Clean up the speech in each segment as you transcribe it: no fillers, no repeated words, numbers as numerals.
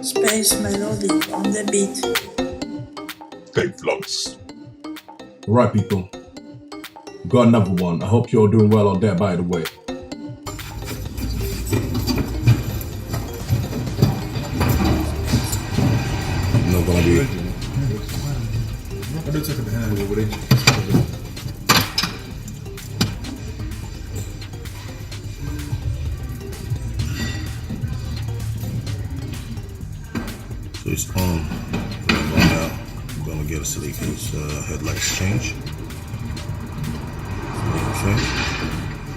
Space melody on the beat. Vlogs. Alright people, got another one. I hope you're all doing well out there, by the way. Not gonna be. I do take it behind over there. So it's on right now. I'm gonna get a Celica's headlights change. Okay.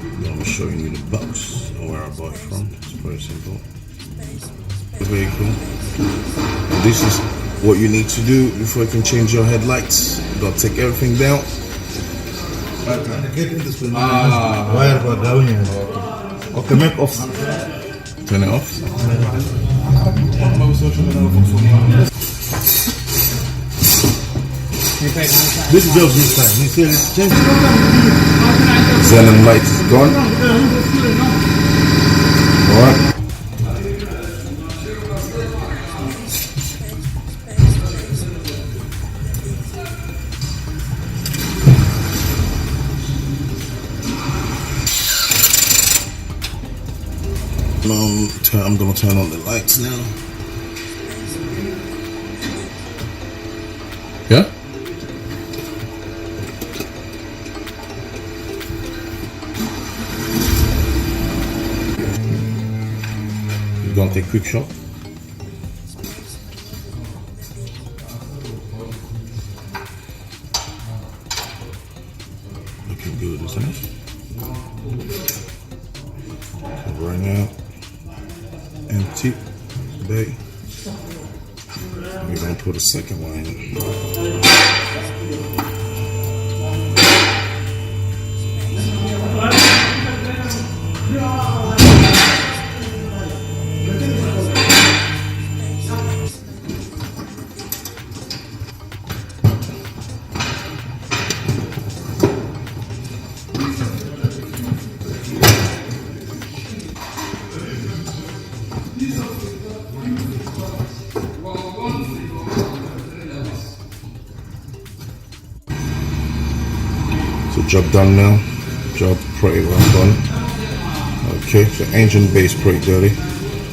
I'm gonna be showing you the box and where I bought it from. It's very simple. Very cool. And this is what you need to do before you can change your headlights. You gotta take everything down. Wire for down here. Okay, make off. Turn it off. This is just this time. You see it? Change. Xenon light is gone. Alright. I'm gonna turn on the lights now. Yeah? You're gonna take a quick shot. Looking good, isn't it? So right now, empty bay. We're gonna put a second one in. So job done now. Job pretty well done. Okay, so engine base pretty dirty.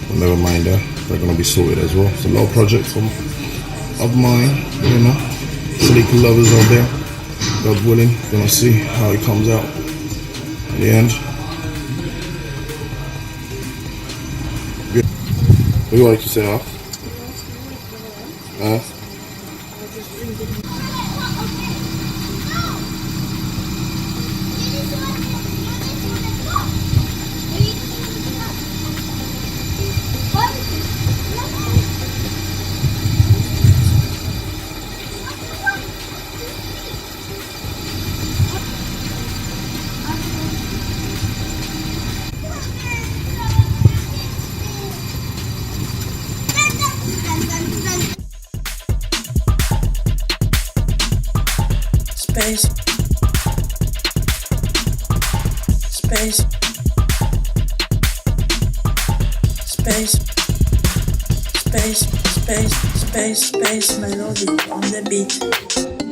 But never mind that. They're gonna be sorted as well. It's a little project of mine, you know. Celica lovers out there. God willing, gonna see how it comes out at the end. What do you want to say off? Space. Space. Space. Space. Space. Space. Space melody on the beat.